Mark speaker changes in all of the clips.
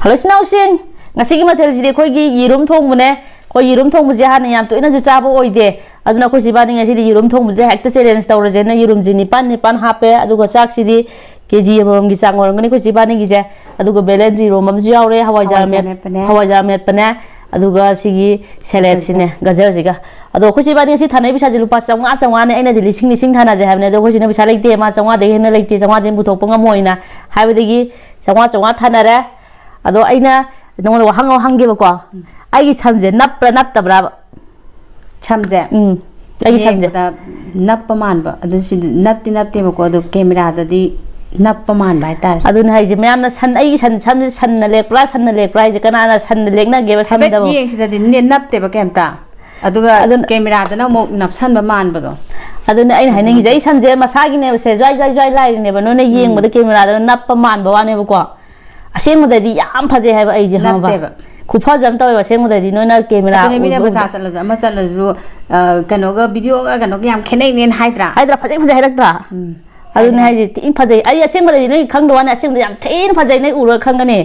Speaker 1: Hello ꯉꯁꯤꯒꯤ ꯃꯊꯦꯜꯁꯤꯗꯤ ꯑꯩꯈꯣꯏꯒꯤ ꯌꯦꯔꯨꯝ ꯊꯣꯡꯕꯅꯦ ꯑꯩꯈꯣꯏ ꯌꯦꯔꯨꯝ ꯊꯣꯡꯕꯁꯦ ꯍꯥꯟꯅ ꯌꯥꯝ ꯇꯣꯏꯅꯁꯨ ꯆꯥꯕ ꯑꯣꯏꯗꯦ ꯑꯗꯨꯅ ꯑꯩꯈꯣꯏ ꯁꯤꯕꯥꯅꯤ ꯉꯁꯤꯗꯤ ꯌꯦꯔꯨꯝ ꯊꯣꯡꯕꯁꯦ ꯍꯦꯛꯇ ꯆꯦꯂꯦꯟꯖ ꯇꯧꯔꯁꯦꯅ ꯌꯦꯔꯨꯝꯁꯤ ꯅꯤꯄꯥꯟ ꯍꯥꯞꯄꯦ ꯑꯗꯨꯒ ꯆꯥꯛꯁꯤꯗꯤ ꯀꯦꯖꯤ ꯑꯃꯃꯝꯒꯤ ꯆꯥꯡ ꯑꯣꯏꯔꯝꯒꯅꯤ ꯑꯩꯈꯣꯏ ꯁꯤꯕꯥꯅꯤꯒꯤꯁꯦ ꯑꯗꯨꯒ ꯕꯦꯂꯦꯟꯗ꯭ꯔꯤ ꯏꯔꯣꯝꯕ ꯑꯃꯁꯨ ꯌꯥꯎꯔꯦ ꯍꯋꯥꯏꯖꯥꯔ ꯃꯦꯠꯄꯅꯦ ꯑꯗꯨꯒ ꯁꯤꯒꯤ ꯁꯦꯂꯦꯠꯁꯤꯅꯦ ꯒꯖꯔꯁꯤꯒ ꯑꯗꯣ ꯑꯩꯈꯣꯏ ꯁꯤꯕꯥꯅꯤ ꯉꯁꯤ ꯊꯥꯅꯩ ꯄꯩꯁꯥꯁꯦ ꯂꯨꯄꯥ 500 ꯑꯩꯅꯗꯤ ꯂꯤꯁꯤꯡ ꯊꯥꯅꯁꯦ ꯍꯥꯏꯕꯅꯦ ꯑꯗꯣ ꯑꯩꯈꯣꯏ ꯁꯤꯅ ꯄꯩꯁꯥ ꯂꯩꯇꯦ ꯃꯥ 500ꯗꯒꯤ ꯍꯦꯟꯅ ꯂꯩꯇꯦ 500ꯗꯒꯤ ꯄꯨꯊꯣꯛꯄ ꯉꯝꯃꯣꯏꯅ ꯍꯥꯏꯕꯗꯒꯤ 500 ꯊꯥꯅꯔꯦ ꯑꯗꯣ ꯑꯩꯅ ꯅꯉꯣꯟꯗ ꯋꯥꯍꯪ ꯍꯪꯒꯦꯕꯀꯣ ꯑꯩꯒꯤ ꯁꯝꯁꯦ ꯅꯞꯄ꯭ꯔꯥ ꯅꯞꯇꯕ꯭ꯔꯥꯕ
Speaker 2: ꯁꯝꯁꯦ
Speaker 1: ꯑꯩꯒꯤ ꯁꯝꯁꯦ
Speaker 2: ꯅꯞꯄ ꯃꯥꯟꯕ ꯑꯗꯨ ꯁꯤꯗꯤ ꯅꯠꯇꯦꯕꯀꯣ ꯑꯗꯨ ꯀꯦꯃꯦꯔꯥꯗꯗꯤ ꯅꯞꯄ ꯃꯥꯟꯕ ꯍꯥꯏꯇꯥꯔꯦ
Speaker 1: ꯑꯗꯨꯅ ꯍꯥꯏꯁꯦ ꯃꯌꯥꯝꯅ ꯑꯩꯒꯤ ꯁꯝꯁꯦ ꯁꯟꯅ ꯂꯦꯛꯄ꯭ꯔꯥ ꯍꯥꯏꯁꯦ ꯀꯅꯥꯅ ꯁꯟꯅ ꯂꯦꯛꯅꯒꯦꯕ ꯁꯝꯗꯕꯣ
Speaker 2: ꯌꯦꯡꯁꯤꯗꯗꯤ ꯅꯞꯇꯦꯕ ꯀꯩꯝꯇ ꯑꯗꯨꯒ ꯀꯦꯃꯦꯔꯥꯗꯅ ꯑꯃꯨꯛ ꯅꯞꯁꯟꯕ ꯃꯥꯟꯕꯗꯣ
Speaker 1: ꯑꯗꯨꯅ ꯑꯩꯅ ꯍꯥꯏꯅꯤꯡꯉꯤꯁꯦ ꯑꯩ ꯁꯝꯁꯦ ꯃꯁꯥꯒꯤꯅꯦꯕ ꯁꯦ ꯖ꯭ꯋꯥꯏ ꯂꯥꯏꯔꯤꯅꯦꯕ ꯅꯣꯏꯅ ꯌꯦꯡꯕꯗ ꯀꯦꯃꯦꯔꯥꯗ ꯅꯞꯄ ꯃꯥꯟꯕ ꯋꯥꯅꯦꯕꯀꯣ ꯑꯁꯦꯡꯕꯗꯗꯤ ꯌꯥꯝ ꯐꯖꯩ ꯍꯥꯏꯕ ꯑꯩꯁꯦ ꯈꯪꯉꯕ ꯈꯨꯐꯖ ꯑꯃ ꯇꯧꯋꯦꯕ ꯑꯁꯦꯡꯕꯗꯗꯤ ꯅꯣꯏꯅ ꯀꯦꯃꯦꯔꯥ
Speaker 2: ꯑꯗꯨꯅ ꯃꯤꯅ ꯕꯖꯥꯔ ꯆꯠꯂꯁꯨ ꯑꯃ ꯆꯠꯂꯁꯨ ꯀꯩꯅꯣꯒ ꯚꯤꯗꯤꯑꯣꯒ ꯀꯩꯅꯣꯒ ꯌꯥꯝ ꯈꯦꯠꯅꯩꯅꯦꯅ ꯍꯥꯏꯗ꯭ꯔꯥ
Speaker 1: ꯐꯖꯩ ꯍꯥꯏꯔꯛꯇ꯭ꯔꯥ ꯑꯗꯨꯅꯦ ꯍꯥꯏꯁꯦ ꯊꯤꯅ ꯐꯖꯩ ꯑꯩ ꯑꯁꯦꯡꯕꯗꯗꯤ ꯅꯣꯏ ꯈꯪꯗ ꯋꯥꯅꯤ ꯑꯁꯦꯡꯕꯗ ꯌꯥꯝ ꯊꯤꯅ ꯐꯖꯩ ꯅꯣꯏ ꯎꯔꯒ ꯈꯪꯒꯅꯤ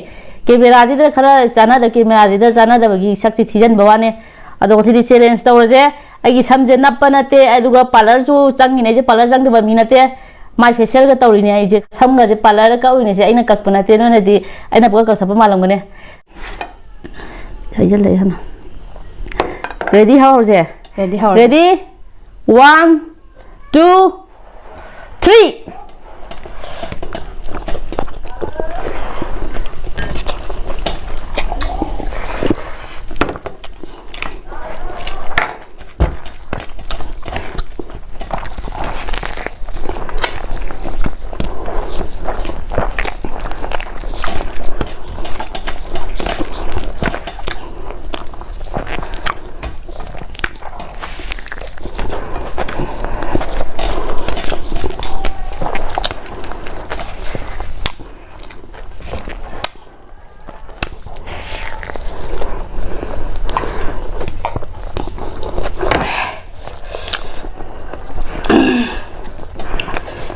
Speaker 1: ꯀꯦꯃꯦꯔꯥꯁꯤꯗ ꯈꯔ ꯀꯦꯃꯦꯔꯥꯁꯤꯗ ꯆꯥꯟꯅꯗꯕꯒꯤ ꯁꯛꯁꯤ ꯊꯤꯖꯤꯟꯕ ꯋꯥꯅꯦ ꯑꯗꯣ ꯉꯁꯤꯗꯤ ꯆꯦꯂꯦꯟꯖ ꯇꯧꯔꯁꯦ ꯑꯩꯒꯤ ꯁꯝꯁꯦ ꯅꯞꯄ ꯅꯠꯇꯦ ꯑꯗꯨꯒ ꯄꯥꯔꯂꯔꯁꯨ ꯆꯪꯉꯤꯅꯦ ꯑꯩꯁꯦ ꯄꯥꯔꯂꯔ ꯆꯪꯗꯕ ꯃꯤ ꯅꯠꯇꯦ ꯃꯥꯏ ꯐꯦꯁꯤꯌꯦꯜꯒ ꯇꯧꯔꯤꯅꯦ ꯑꯩꯁꯦ ꯁꯝꯒꯁꯦ ꯄꯥꯔꯂꯔꯗ ꯀꯛꯎꯔꯤꯅꯦꯁꯦ ꯑꯩꯅ ꯀꯛꯄ ꯅꯠꯇꯦ ꯅꯣꯏꯅꯗꯤ ꯑꯩꯅ ꯄꯨꯔ ꯀꯛꯊꯠꯄ ꯃꯥꯜꯂꯝꯒꯅꯤ ꯍꯩꯖꯜꯂꯛꯑꯦ ꯍꯥꯟꯅ ꯔꯦꯗꯤ ꯍꯧꯔꯁꯦ ꯔꯦꯗꯤ 1 2 3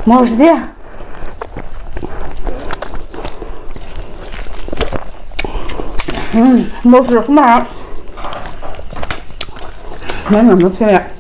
Speaker 1: Можешь Можешь мало. Наверное, все.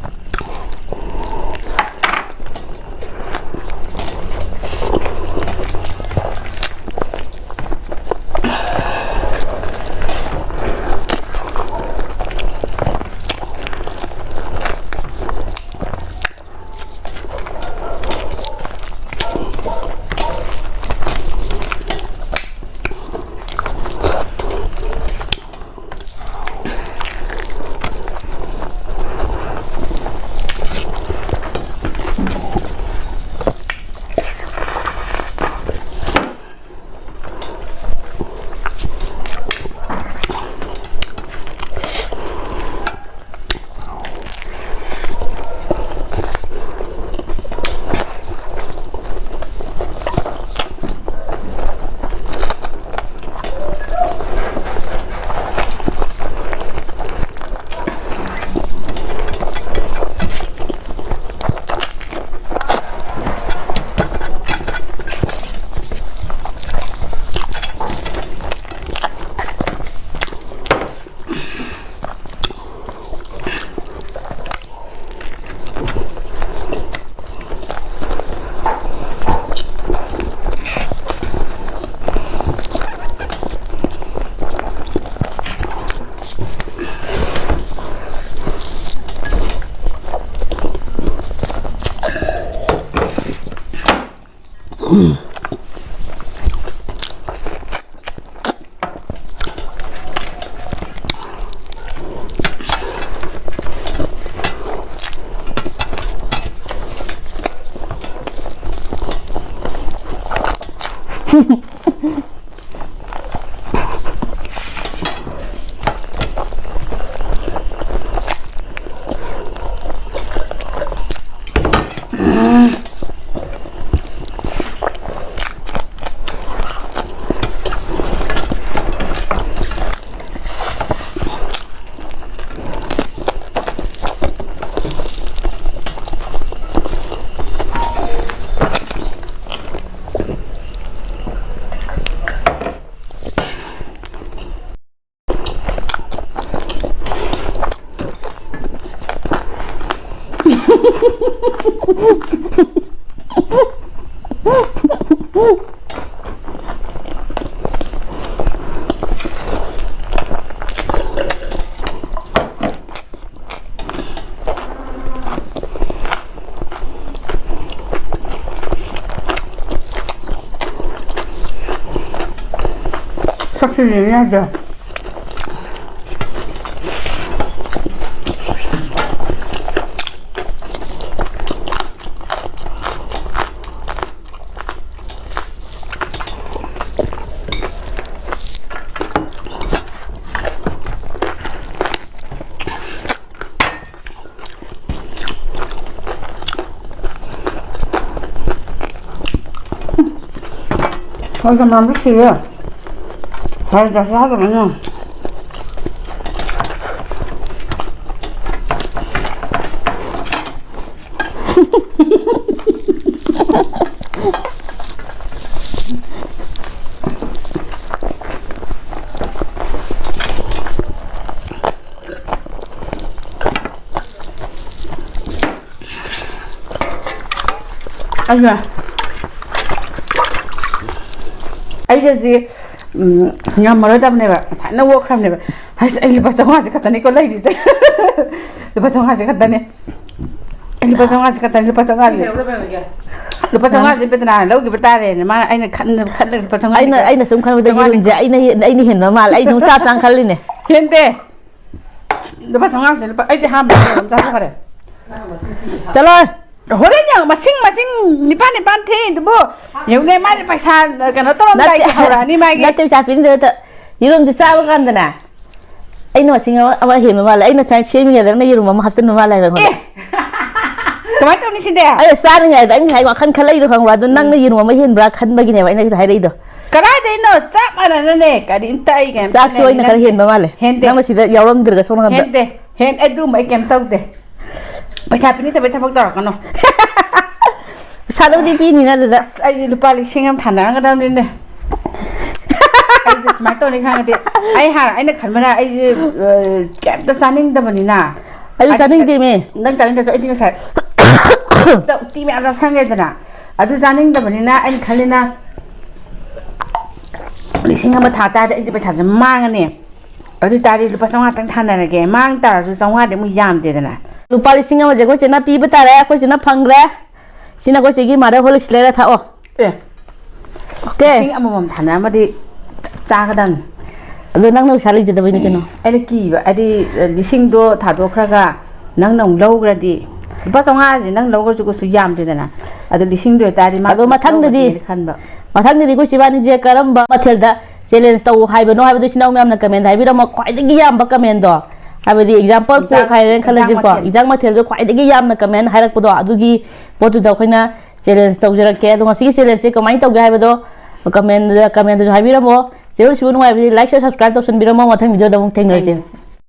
Speaker 2: 확실히 하죠. 거기서 만드시게요. 잘 다시 하더만요. 아니야. 아이저지 그냥 말하다 보네 봐. 산나 워크하네 봐. 아이스 엘리 바상아지 갖다니 꼴라이 진짜. 바상아지 갖다니. 엘리 바상아지 갖다니 바상아지. 바상아지 베트나 lâu 베타래. 마 아이는 칸 바상아지.
Speaker 1: 아이나 좀 칸보다 이런지 아이나 했나 말 아이 좀 짜장 칼리네.
Speaker 2: 근데 바상아지 아이들 한 번 짜서 그래.
Speaker 1: 잘라.
Speaker 2: 호래냐 마싱 니판 테 뭐 요네 마지 파이사 그나 떨어다이 하라니 마게
Speaker 1: 나때 잡힌데 이름도 짜고 간다나 아이나 마싱 아마 해면 말 아이나 잘 세미게 되는 이름 뭐 합선 말 라이가 거
Speaker 2: 그만 또 니신데
Speaker 1: 아이 싸는 게 아니 하이고 칸 칼라이도 강 와도 낭나 이름 뭐 현브라 칸박이네 와 이나 하이래도
Speaker 2: 그라데 너 짭만하네 까린 따이게
Speaker 1: 싹소 이나 칸 현바 말래 낭나 시다 여름 들어가 소는 간다
Speaker 2: 현데 현 에두 마이 캠 타우데 पैसा पनि तपाईँ थपक दरकनो
Speaker 1: 사도디 비니나 되다
Speaker 2: 아이 루파 리싱 한 판다 그다음에 아이 스마트 니 खांगदे 아이 하 아이나 खनमना 아이 कैप्ट सानिंगदबनिना
Speaker 1: 아유 사능제메
Speaker 2: 난 자는데서 에딩 살 또 띠미 아자 상게드나 아주 자닝दबनिना 아이 칼리나 리싱 한번 다 따데 이제 पैसा 좀 망하네 어디 따리 루파 상화 땅 타나게 망 따라서 상화데 뭐 얌되잖아
Speaker 1: 루pa लिसिंग ama je ko chena pi bata ra ko chena phang ra sina ko chegi mare holics le ra tha o
Speaker 2: 예
Speaker 1: ke
Speaker 2: 리싱 아무몸 타나 아마디 짜가단
Speaker 1: ado nang no sali je da bini keno
Speaker 2: 아니 기바 아디 리싱도 다도크라가 낭낭 로그라디 루파 상화지 낭 로그 주고 수 얌되잖아 아도 리싱도 따리 마
Speaker 1: ado mathangdadi
Speaker 2: 칸바
Speaker 1: mathangdadi ko sibani je karamba mathelda challenge taw haibano haibado sinau namna comment haibira ma khwaidagi yamba comment do हाबेदी example को खाइरेन खलजे को exam मथेल जो खाइदगी यामना comment हाइरक पदो अदुगी पोतु the खैना challenge तौजर के दो सी challenge से कमाई तौगे हाबेदो कमेंट जो हाइबिरमो चैनल सुनु हाइबेदी लाइक सब्सक्राइब तौसन बिरमो मथंग वीडियो दमु थेंगरजे